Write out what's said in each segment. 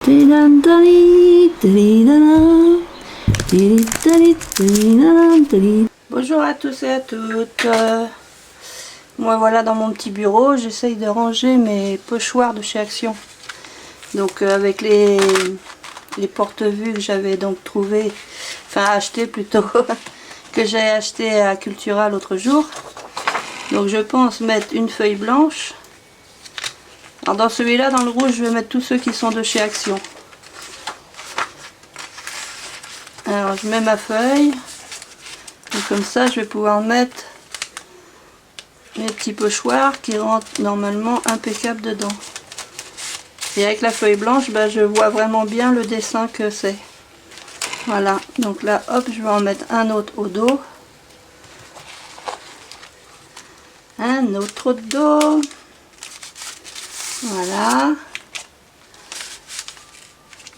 Bonjour à tous et à toutes. Moi voilà dans mon petit bureau, j'essaye de ranger mes pochoirs de chez Action. Donc avec les porte-vues que j'avais donc trouvé, enfin acheté plutôt, que j'ai acheté à Cultura l'autre jour. Donc je pense mettre une feuille blanche. Alors dans celui-là, dans le rouge, je vais mettre tous ceux qui sont de chez Action. Alors je mets ma feuille. Et comme ça, je vais pouvoir mettre mes petits pochoirs qui rentrent normalement impeccables dedans. Et avec la feuille blanche, ben, je vois vraiment bien le dessin que c'est. Voilà, donc là, hop, je vais en mettre un autre au dos. Un autre au dos. Voilà.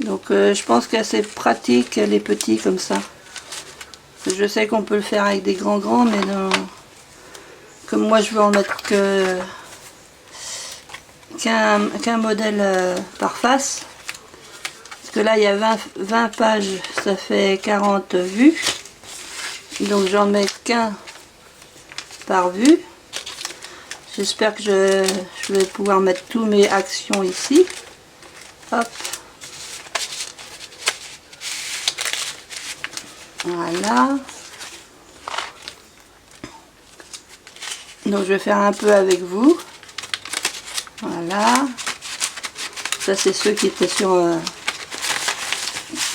Donc je pense que c'est pratique les petits comme ça. Je sais qu'on peut le faire avec des grands, mais non. Comme moi je veux en mettre qu'un modèle par face. Parce que là il y a 20 pages, ça fait 40 vues. Donc j'en mets qu'un par vue. J'espère que je vais pouvoir mettre tous mes actions ici. Hop. Voilà. Donc je vais faire un peu avec vous. Voilà. Ça c'est ceux qui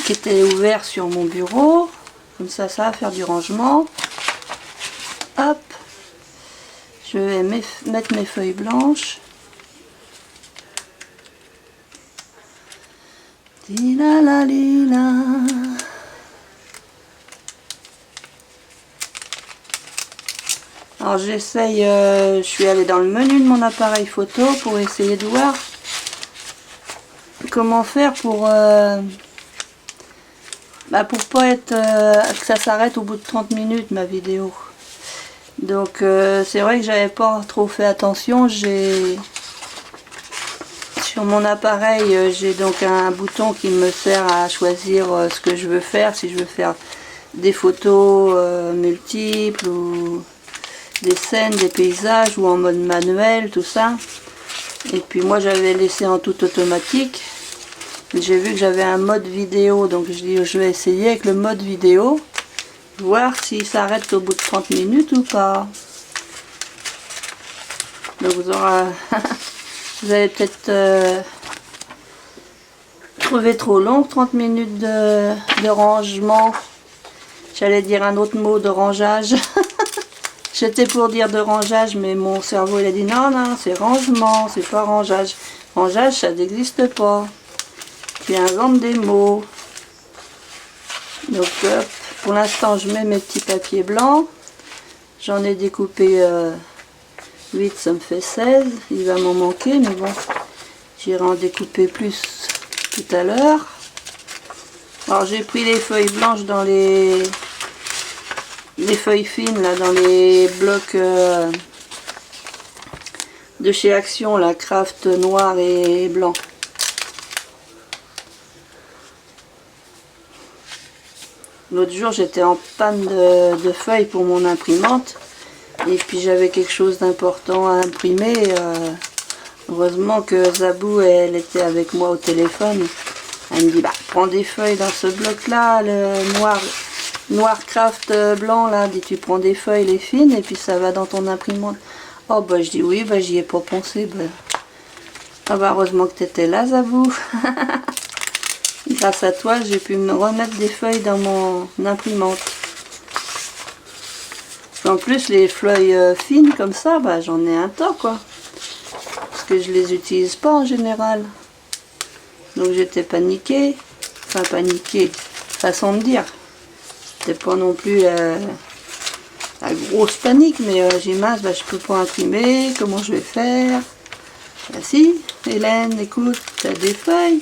étaient ouverts sur mon bureau. Comme ça va faire du rangement. Hop. Je vais mettre mes feuilles blanches. Di-la-la-li-la. Alors j'essaye, je suis allée dans le menu de mon appareil photo pour essayer de voir comment faire pour pas être que ça s'arrête au bout de 30 minutes ma vidéo. Donc c'est vrai que j'avais pas trop fait attention. Sur mon appareil j'ai donc un bouton qui me sert à choisir ce que je veux faire, si je veux faire des photos multiples ou des scènes, des paysages ou en mode manuel, tout ça. Et puis moi j'avais laissé en tout automatique. J'ai vu que j'avais un mode vidéo, donc je dis je vais essayer avec le mode vidéo, voir s'il s'arrête au bout de 30 minutes ou pas. Donc vous allez peut-être trouver trop long, 30 minutes de rangement. J'allais dire un autre mot, de rangeage. J'étais pour dire de rangeage, mais mon cerveau il a dit non, c'est rangement, c'est pas rangeage. Rangeage, ça n'existe pas. Tu inventes des mots. Donc, pour l'instant, je mets mes petits papiers blancs. J'en ai découpé 8, ça me fait 16. Il va m'en manquer, mais bon, j'irai en découper plus tout à l'heure. Alors, j'ai pris les feuilles blanches dans les feuilles fines là, dans les blocs de chez Action, la Craft noir et blanc. L'autre jour j'étais en panne de feuilles pour mon imprimante et puis j'avais quelque chose d'important à imprimer. Heureusement que Zabou elle était avec moi au téléphone. Elle me dit bah prends des feuilles dans ce bloc là, le noir craft blanc là, dit tu prends des feuilles les fines et puis ça va dans ton imprimante. Oh bah je dis oui, bah j'y ai pas pensé. Bah. Ah bah heureusement que tu étais là Zabou. Grâce à toi j'ai pu me remettre des feuilles dans mon imprimante. En plus les feuilles fines comme ça, bah j'en ai un tas quoi. Parce que je les utilise pas en général. Donc j'étais paniquée. Enfin paniquée, façon de dire. C'était pas non plus la grosse panique, mais j'ai mince, bah, je peux pas imprimer, comment je vais faire? Bah si, Hélène, écoute, tu as des feuilles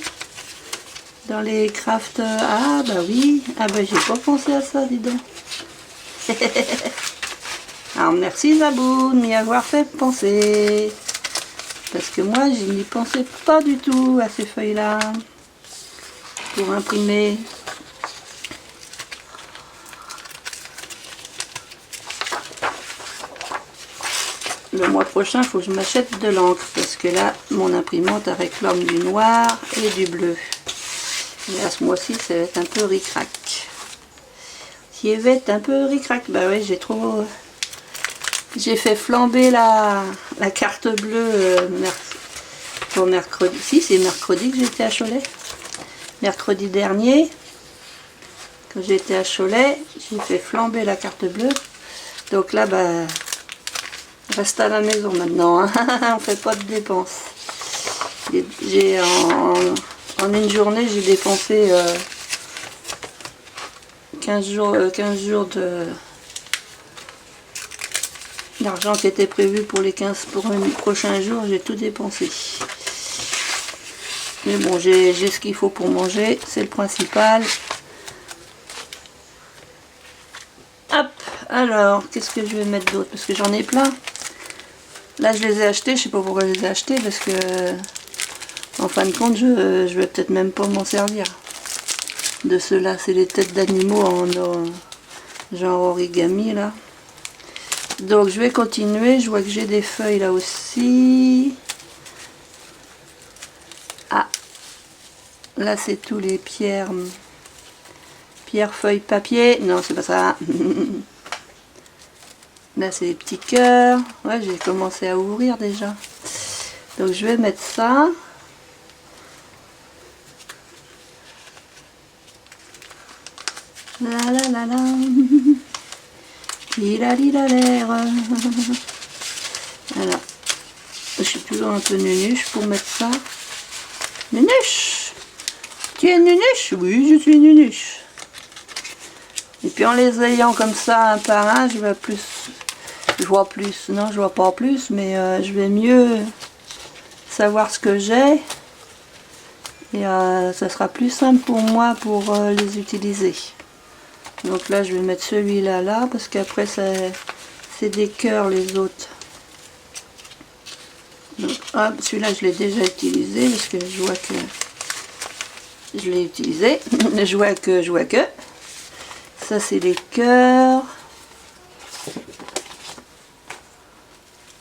dans les crafts. Ah bah oui, ah bah j'ai pas pensé à ça, dis donc. Alors merci Zabou de m'y avoir fait penser. Parce que moi je n'y pensais pas du tout à ces feuilles là. pour imprimer. Le mois prochain, il faut que je m'achète de l'encre parce que là, mon imprimante réclame du noir et du bleu. Et à ce mois-ci, ça va être un peu ric-rac. Ça va être un peu ric-rac. Bah ouais, j'ai fait flamber la carte bleue pour mercredi. Si, c'est mercredi que j'étais à Cholet. Mercredi dernier, quand j'étais à Cholet, j'ai fait flamber la carte bleue. Donc là, bah, reste à la maison maintenant. Hein. On fait pas de dépenses. En une journée, j'ai dépensé 15 jours d'argent qui était prévu pour les 15 prochains jours. J'ai tout dépensé. Mais bon, j'ai ce qu'il faut pour manger, c'est le principal. Hop, alors, qu'est-ce que je vais mettre d'autre? Parce que j'en ai plein. Là, je les ai achetés, je sais pas pourquoi je les ai achetés, parce que, en fin de compte, je vais peut-être même pas m'en servir. De ceux-là, c'est les têtes d'animaux en genre origami, là. Donc, je vais continuer. Je vois que j'ai des feuilles là aussi. Ah, là, c'est tous les pierres, feuilles, papier. Non, c'est pas ça. Là, c'est les petits cœurs. Ouais, j'ai commencé à ouvrir déjà. Donc, je vais mettre ça. La la la la. Il a l'air. Voilà. Je suis toujours un peu nunuche pour mettre ça. Nunuche! Tu es nunuche? Oui, je suis nunuche. Et puis en les ayant comme ça un par un, je vois plus, non je vois pas plus, mais je vais mieux savoir ce que j'ai. Et ça sera plus simple pour moi pour les utiliser. Donc là je vais mettre celui-là là, parce qu'après c'est des cœurs les autres. Donc hop, celui-là je l'ai déjà utilisé, parce que je vois que je l'ai utilisé. je vois que. Ça c'est les cœurs.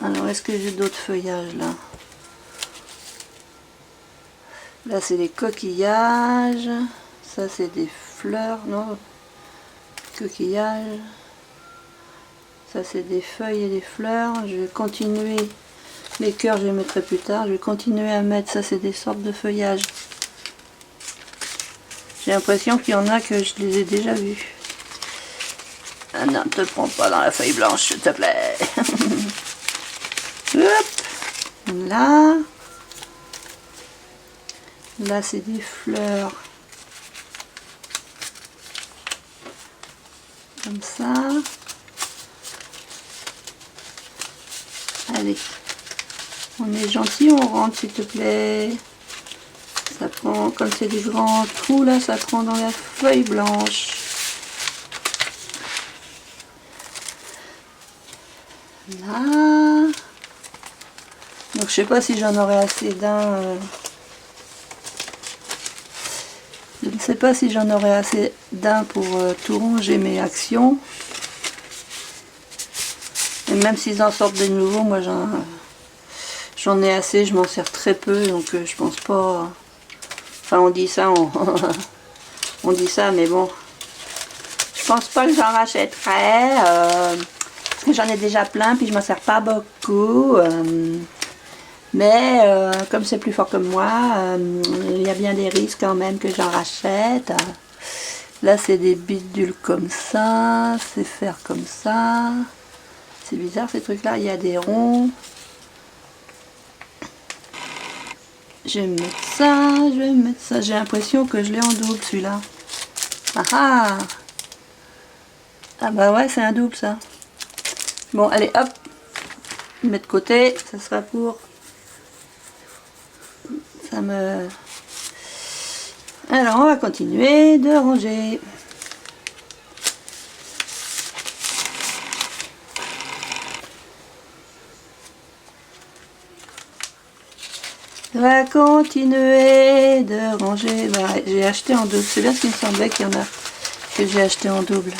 Alors est-ce que j'ai d'autres feuillages là? Là c'est les coquillages. Ça c'est des fleurs, non? Coquillages. Ça c'est des feuilles et des fleurs. Je vais continuer. Les cœurs je les mettrai plus tard. Je vais continuer à mettre. Ça c'est des sortes de feuillages. J'ai l'impression qu'il y en a que je les ai déjà vus. Ah non, ne te prends pas dans la feuille blanche, s'il te plaît. Hop. Là. Là, c'est des fleurs. Comme ça. Allez. On est gentil, on rentre, s'il te plaît. Ça prend, comme c'est des grands trous, là, ça prend dans la feuille blanche. Là. Donc je sais pas si j'en aurai assez d'un. Je ne sais pas si j'en aurai assez d'un pour tout ranger mes actions. Et même s'ils en sortent des nouveaux, moi j'en ai assez, je m'en sers très peu, donc je pense pas. Enfin on dit ça, on dit ça, mais bon. Je pense pas que j'en rachèterai. Parce que j'en ai déjà plein, puis je m'en sers pas beaucoup. Mais comme c'est plus fort que moi, il y a bien des risques quand même que j'en rachète. Là c'est des bidules comme ça, c'est faire comme ça. C'est bizarre ces trucs là, il y a des ronds. Je vais mettre ça, je vais mettre ça. J'ai l'impression que je l'ai en double celui-là. Ah ah! Ah bah ouais, c'est un double ça. Bon, allez, hop, je mets de côté, ça sera pour... Ça me... Alors, on va continuer de ranger. va continuer de ranger. Bah, j'ai acheté en double. C'est bien ce qu'il me semblait qu'il y en a que j'ai acheté en double.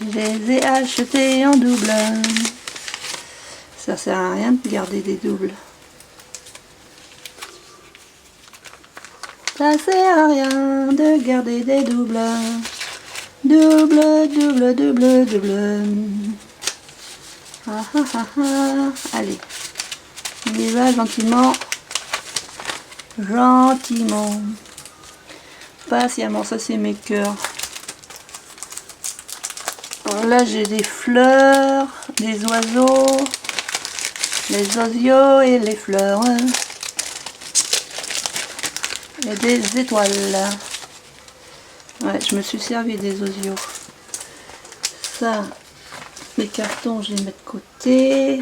Je les ai achetés en double. Ça sert à rien de garder des doubles. Ça sert à rien de garder des doubles. Double, double, double, double. Ah, ah, ah, ah. Allez, on y va gentiment. Gentiment. Patiemment, ça c'est mes cœurs. Alors là j'ai des fleurs, des oiseaux, les osios et les fleurs. Et des étoiles. Ouais, je me suis servi des osios. Ça, les cartons, je les mets de côté.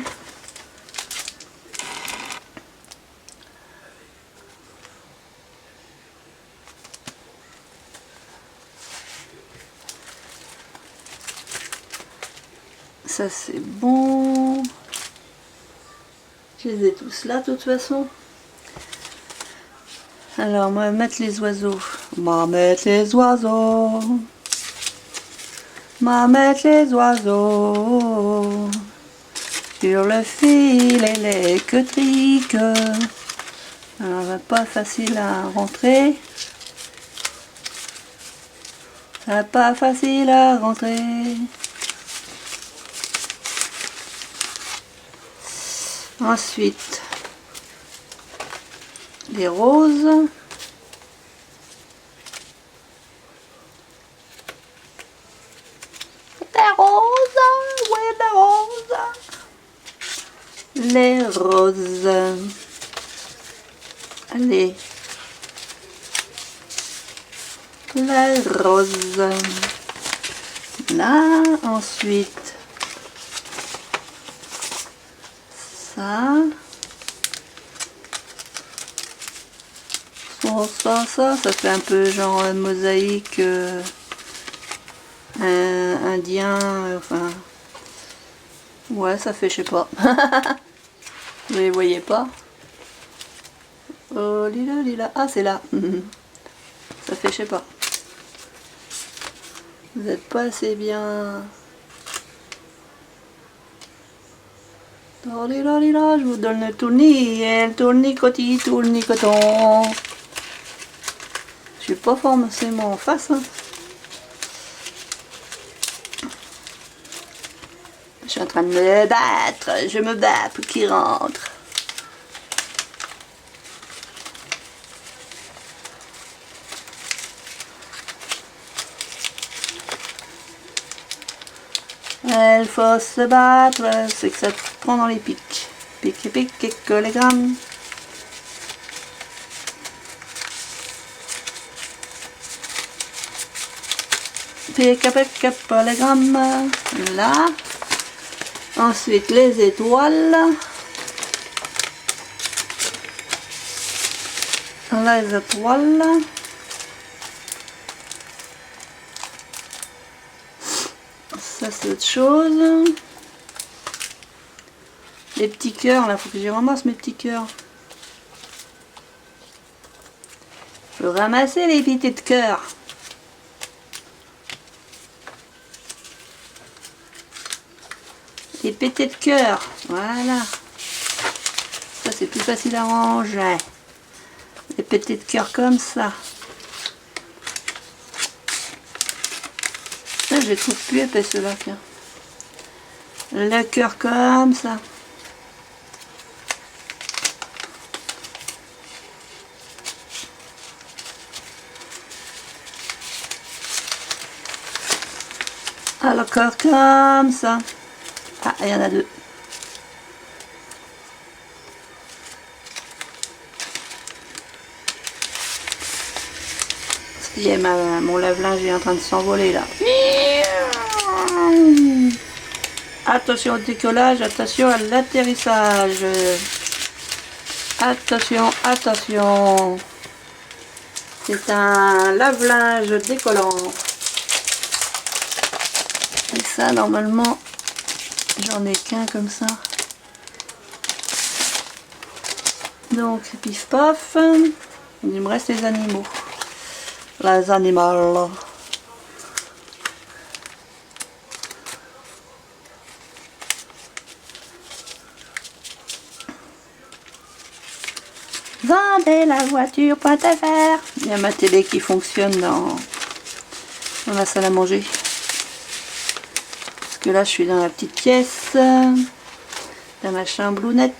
Ça, c'est bon. Je les ai tous là, de toute façon. Alors, on va mettre les oiseaux. On va mettre les oiseaux. On va mettre les oiseaux. Sur le fil électrique. Alors, pas facile à rentrer. Pas facile à rentrer. Ensuite, les roses. Les roses, oui, les roses. Les roses. Allez. Les roses. Là, ensuite. Ça. Ça fait un peu genre mosaïque indien, enfin, ouais, ça fait, je sais pas, vous les voyez pas, oh lila lila, ah c'est là, ça fait, je sais pas, vous êtes pas assez bien, oh lila lila, je vous donne le tournis, et le tournicoti, tournicoton. Je suis pas forcément en face. Hein. Je suis en train de me battre. Je me bats pour qu'il rentre. Il faut se battre. C'est que ça te prend dans les pics. Pique, pique, et que les grammes. Pique, pique, les grammes. Là. Ensuite, les étoiles. Les étoiles. Ça, c'est autre chose. Les petits cœurs, là, faut que j'y ramasse mes petits cœurs. Faut ramasser les petits cœurs. Les pétés de cœur, voilà. Ça c'est plus facile à ranger. Les pétés de cœur comme ça. Ça je les trouve plus épais ceux-là, tiens. Le cœur comme ça. Le cœur comme ça. Ah, il y en a deux. Mon lave-linge est en train de s'envoler là. Attention au décollage, attention à l'atterrissage. Attention, attention. C'est un lave-linge décollant. Et ça, normalement, j'en ai qu'un comme ça. Donc, pif paf. Il me reste les animaux. Les animaux. Vendez la voiture.fr. Il y a ma télé qui fonctionne dans la salle à manger. Parce que là, je suis dans la petite pièce. Dans ma chamblounette.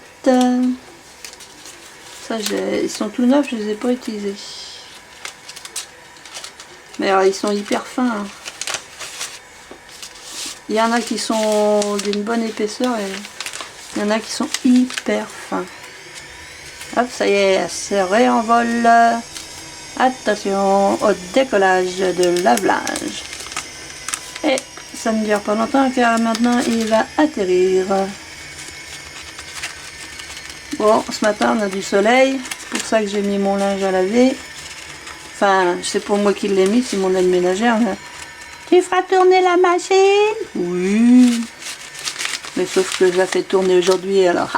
Ça, ils sont tout neufs, je les ai pas utilisés. Mais alors, ils sont hyper fins. Hein. Il y en a qui sont d'une bonne épaisseur et il y en a qui sont hyper fins. Hop, ça y est, elle se réenvole. Attention au décollage de lave-linge. Et ça ne dure pas longtemps car maintenant il va atterrir. Bon, ce matin on a du soleil, c'est pour ça que j'ai mis mon linge à laver. Enfin, c'est pour moi qui l'ai mis, c'est mon aide ménagère. Mais... Tu feras tourner la machine? Oui. Mais sauf que je la fais tourner aujourd'hui alors.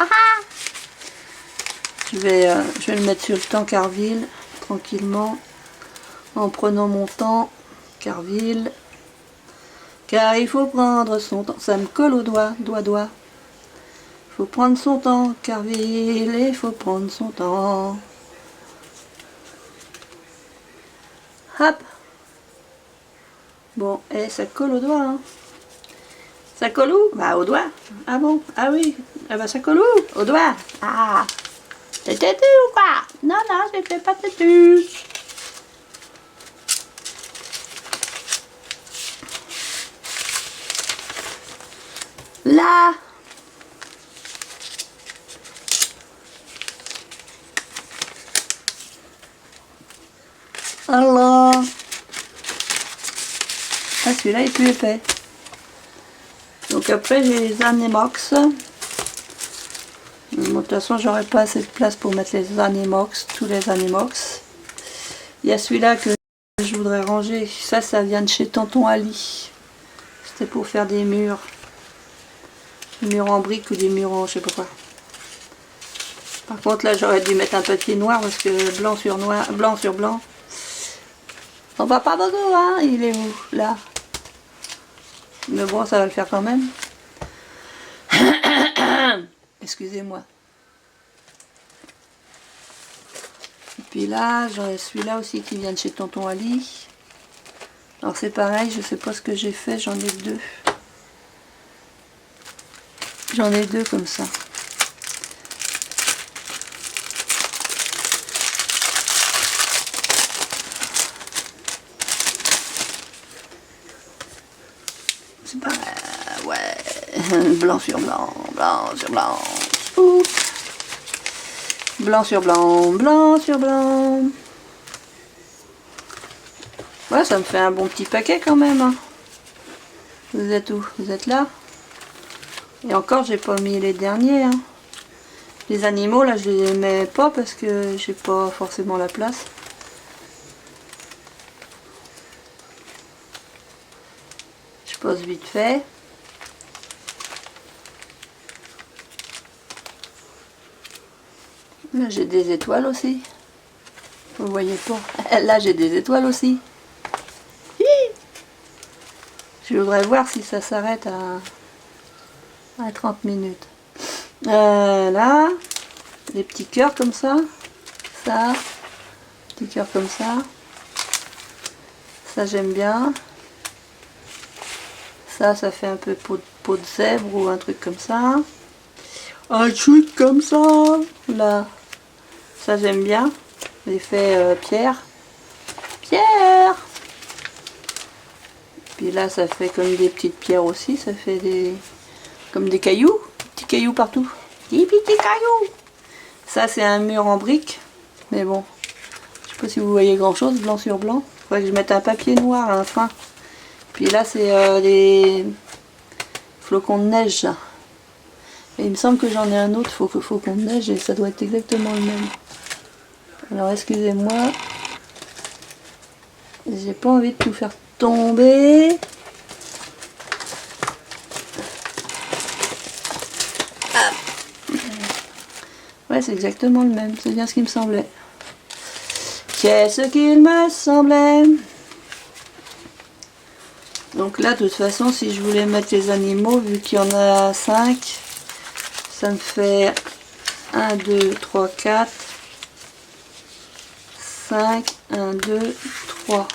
Je vais le mettre sur le temps Carville, tranquillement, en prenant mon temps Carville. Car il faut prendre son temps. Ça me colle au doigt, doigt. Il faut prendre son temps, Carville, il faut prendre son temps. Hop. Bon, et ça colle au doigt, hein. Ça colle où? Bah au doigt. Ah bon? Ah oui. Ah bah ça colle où? Au doigt. Ah. T'es têtu ou quoi? Non, non, j'étais pas têtu. Là. Alors. Ah, celui-là est plus épais. Donc après, j'ai les Anemox. De toute façon, j'aurais pas assez de place pour mettre les Anemox, tous les Anemox. Il y a celui-là que je voudrais ranger. Ça vient de chez Tonton Ali. C'était pour faire des murs. Des murs en briques ou des murs en je sais pas quoi. Par contre, là, j'aurais dû mettre un papier noir parce que blanc sur noir, blanc sur blanc. On voit pas beaucoup, hein? Il est où? Là. Mais bon, ça va le faire quand même. Excusez-moi. Et puis là, j'aurais celui-là aussi qui vient de chez Tonton Ali. Alors c'est pareil, je sais pas ce que j'ai fait, j'en ai deux. J'en ai deux comme ça. C'est pareil, ouais. Blanc sur blanc, blanc sur blanc. Oups. Blanc sur blanc, blanc sur blanc. Ouais, ça me fait un bon petit paquet quand même. Hein. Vous êtes où? Vous êtes là? Et encore, j'ai pas mis les derniers. Hein. Les animaux, là, je les mets pas parce que j'ai pas forcément la place. Je pose vite fait. Là, j'ai des étoiles aussi. Vous voyez pas. Là, j'ai des étoiles aussi. Je voudrais voir si ça s'arrête à 30 minutes. Là, des petits cœurs comme ça. Ça. Petits cœurs comme ça. Ça, j'aime bien. Ça fait un peu peau de zèbre ou un truc comme ça. Un truc comme ça. Là. Ça, j'aime bien. L'effet pierre. Pierre. Puis là, ça fait comme des petites pierres aussi. Ça fait comme des cailloux. Petits cailloux partout. Des petits cailloux. Ça, c'est un mur en briques. Mais bon. Je sais pas si vous voyez grand chose. Blanc sur blanc. Il faudrait que je mette un papier noir à la fin. Puis là, c'est les flocons de neige. Et il me semble que j'en ai un autre flocon de neige et ça doit être exactement le même. Alors, excusez-moi. J'ai pas envie de tout faire tomber. Oui, Ouais, c'est exactement le même, c'est bien ce qui me semblait. Qu'est-ce qu'il me semblait? Donc là, de toute façon, si je voulais mettre les animaux, vu qu'il y en a 5, ça me fait 1, 2, 3, 4, 5, 1, 2, 3.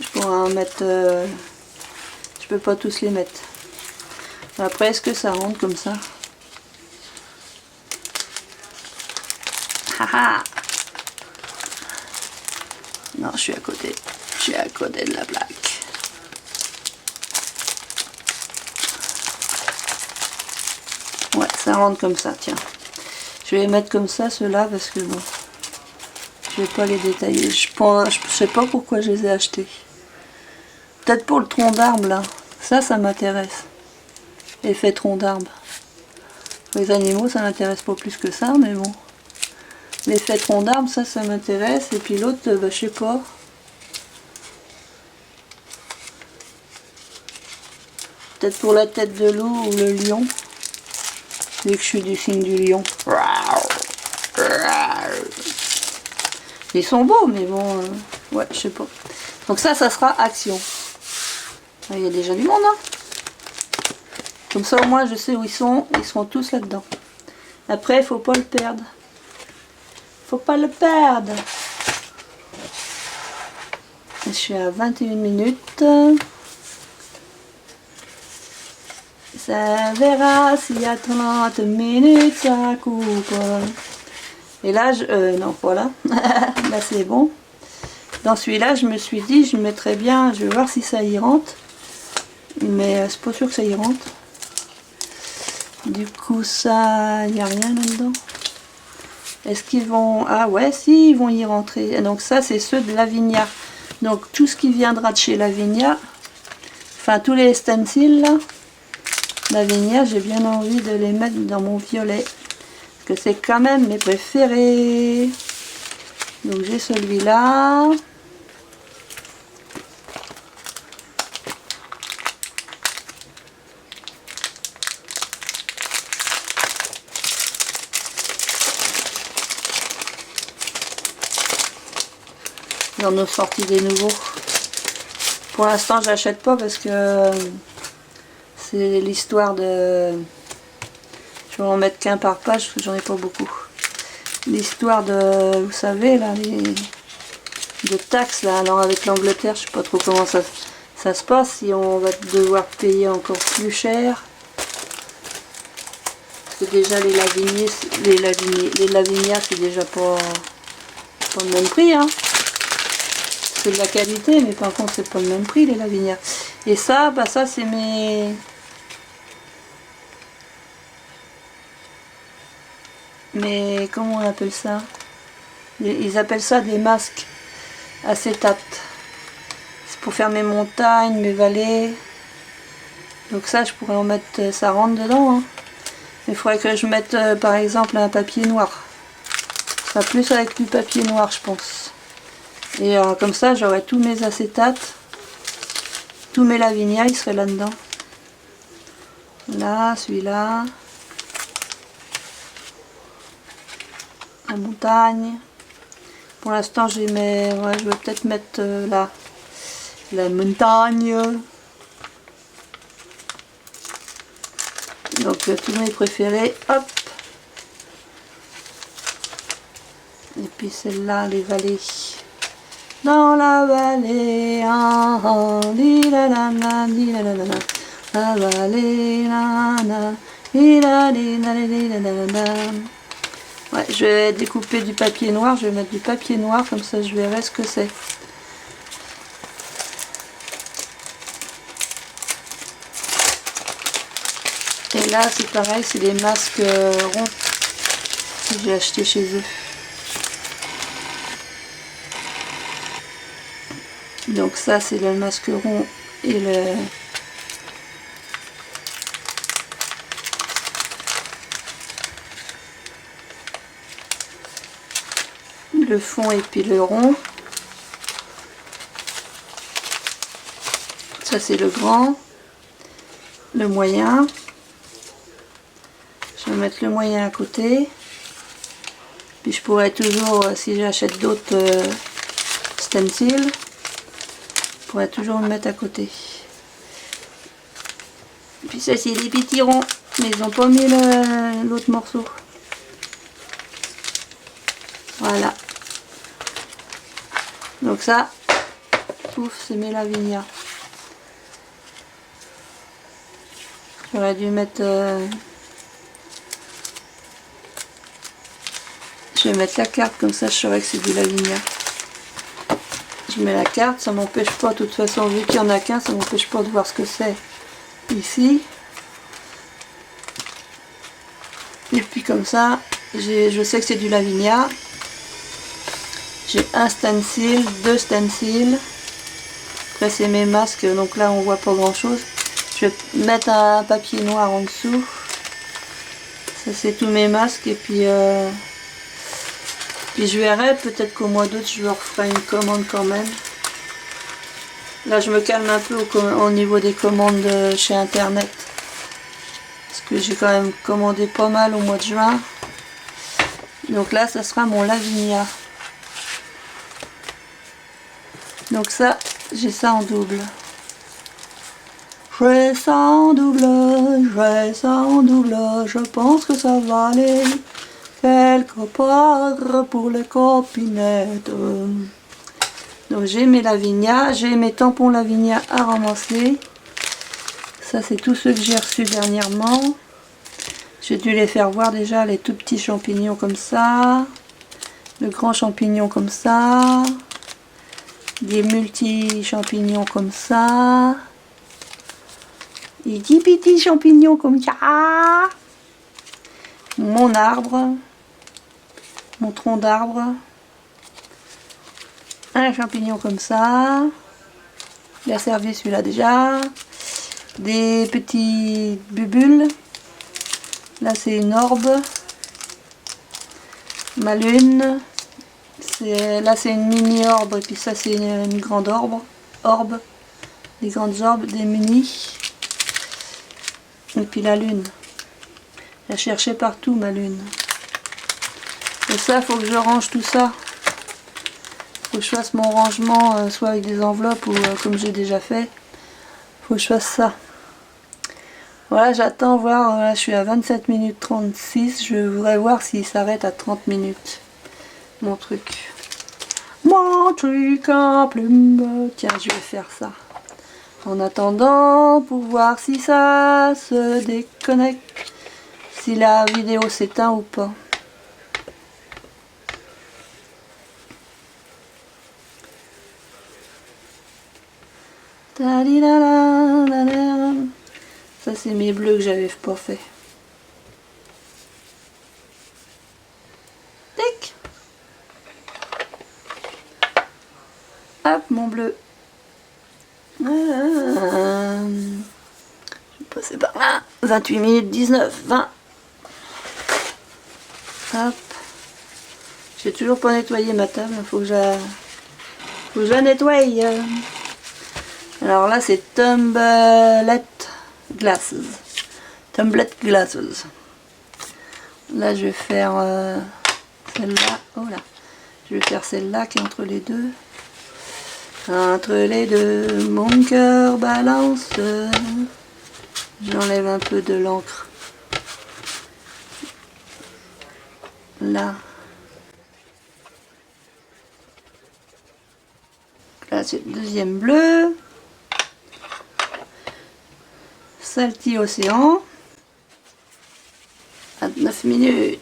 Je pourrais en mettre... je peux pas tous les mettre. Après, est-ce que ça rentre comme ça? Haha! Non, je suis à côté. Je suis à côté de la plaque. Ouais, ça rentre comme ça, tiens. Je vais mettre comme ça ceux-là parce que bon, je vais pas les détailler. Je sais pas pourquoi je les ai achetés. Peut-être pour le tronc d'arbre là. Ça m'intéresse. Effet tronc d'arbre. Les animaux, ça m'intéresse pas plus que ça, mais bon. L'effet tronc d'arbre, ça m'intéresse. Et puis l'autre, bah, je sais pas. Peut-être pour la tête de loup ou le lion. Vu que je suis du signe du lion. Ils sont beaux, mais bon, ouais, je sais pas. Donc ça sera action. Il y a déjà du monde, hein. Comme ça, au moins, je sais où ils sont. Ils seront tous là-dedans. Après, il faut pas le perdre. Faut pas le perdre. Je suis à 21 minutes. Ça verra s'il y a 30 minutes, ça coupe. Et là, non, voilà. Là, c'est bon. Dans celui-là, je me suis dit, je mettrais bien, je vais voir si ça y rentre. Mais c'est pas sûr que ça y rentre. Du coup, ça, il n'y a rien là-dedans. Est-ce qu'ils vont... Ah ouais, si, ils vont y rentrer. Et donc ça, c'est ceux de Lavinia. Donc tout ce qui viendra de chez Lavinia, enfin tous les stencils là, Lavinia, j'ai bien envie de les mettre dans mon violet. Parce que c'est quand même mes préférés. Donc j'ai celui-là. Ils en ont sorti des nouveaux. Pour l'instant, j'achète pas parce que c'est l'histoire de... Je vais en mettre qu'un par page parce que j'en ai pas beaucoup. L'histoire de... Vous savez, là, de taxes, là. Alors avec l'Angleterre, je sais pas trop comment ça se passe. Si on va devoir payer encore plus cher. Parce que déjà, les Lavinia, c'est déjà pas le même prix, hein. C'est de la qualité, mais par contre c'est pas le même prix les Lavinia. Et ça, bah ça c'est mes comment on appelle ça? Ils appellent ça des masques acétate. C'est pour faire mes montagnes, mes vallées. Donc ça je pourrais en mettre, ça rentre dedans. Hein. Il faudrait que je mette par exemple un papier noir. Ça sera plus avec du papier noir je pense. Et comme ça, j'aurai tous mes acétates, tous mes Lavinia, ils seraient là-dedans. Là, celui-là. La montagne. Pour l'instant, je vais peut-être mettre là. La montagne. Donc, tous mes préférés. Hop. Et puis celle-là, les vallées. Dans la vallée, la vallée, ouais, je vais découper du papier noir, je vais mettre du papier noir, comme ça je verrai ce que c'est. Et là, c'est pareil, c'est des masques ronds que j'ai acheté chez eux. Donc ça c'est le masque rond et le fond et puis le rond. Ça c'est le grand, le moyen. J'en vais mettre le moyen à côté. Puis je pourrais toujours, si j'achète d'autres stencils, je pourrais toujours le mettre à côté. Puis ça c'est des petits ronds, mais ils n'ont pas mis l'autre morceau. Voilà. Donc ça, ouf, c'est mes Lavinia. J'aurais dû mettre... Je vais mettre la carte, comme ça je saurais que c'est du Lavinia. Je mets la carte, ça m'empêche pas, de toute façon, vu qu'il n'y en a qu'un, ça m'empêche pas de voir ce que c'est ici. Et puis comme ça, je sais que c'est du Lavinia. J'ai un stencil, deux stencils. Après c'est mes masques, donc là on voit pas grand chose. Je vais mettre un papier noir en dessous. Ça c'est tous mes masques et puis je verrai, peut-être qu'au mois d'août je leur ferai une commande quand même. Là je me calme un peu au niveau des commandes chez internet. Parce que j'ai quand même commandé pas mal au mois de juin. Donc là ça sera mon Lavinia. Donc ça, j'ai ça en double. J'ai ça en double, j'ai ça en double. Je pense que ça va aller quelque part pour les copinettes. Donc j'ai mes Lavinia, j'ai mes tampons Lavinia à ramasser. Ça c'est tous ceux que j'ai reçus dernièrement. J'ai dû les faire voir déjà, les tout petits champignons comme ça. Le grand champignon comme ça. Des multi-champignons comme ça. Des petits champignons comme ça. Mon arbre. Mon tronc d'arbre. Un champignon comme ça. Il a servi celui-là déjà. Des petits bubules. Là c'est une orbe. Ma lune. Là c'est une mini orbe et puis ça c'est une grande orbe. Des grandes orbes, des mini. Et puis la lune. Elle a cherché partout ma lune. Et ça faut que je range tout ça. Faut que je fasse mon rangement soit avec des enveloppes ou comme j'ai déjà fait. Faut que je fasse ça. Voilà, j'attends voir, là, je suis à 27 minutes 36. Je voudrais voir s'il s'arrête à 30 minutes. Mon truc. Mon truc en plume. Tiens, je vais faire ça. En attendant, pour voir si ça se déconnecte. Si la vidéo s'éteint ou pas. Ça c'est mes bleus que j'avais pas fait. Tic. Hop, mon bleu. Je vais passer par là. 28 minutes 19, 20. Hop. J'ai toujours pas nettoyé ma table. Faut que je la nettoie. Alors là c'est Tumblet Glasses. Tumblet Glasses. Là je vais faire celle-là. Oh là. Je vais faire celle-là qui est entre les deux. Entre les deux, mon cœur balance. J'enlève un peu de l'encre. Là. Là c'est le deuxième bleu. Salty Océan. 29 minutes.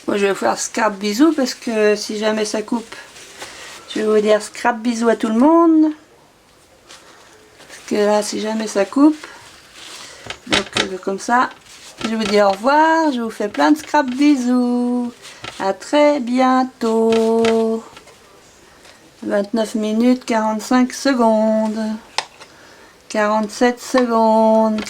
Moi je vais faire scrap bisous parce que si jamais ça coupe, je vais vous dire scrap bisous à tout le monde. Parce que là si jamais ça coupe, donc comme ça, je vous dis au revoir, je vous fais plein de scrap bisous. À très bientôt. 29 minutes 45 secondes. 47 secondes.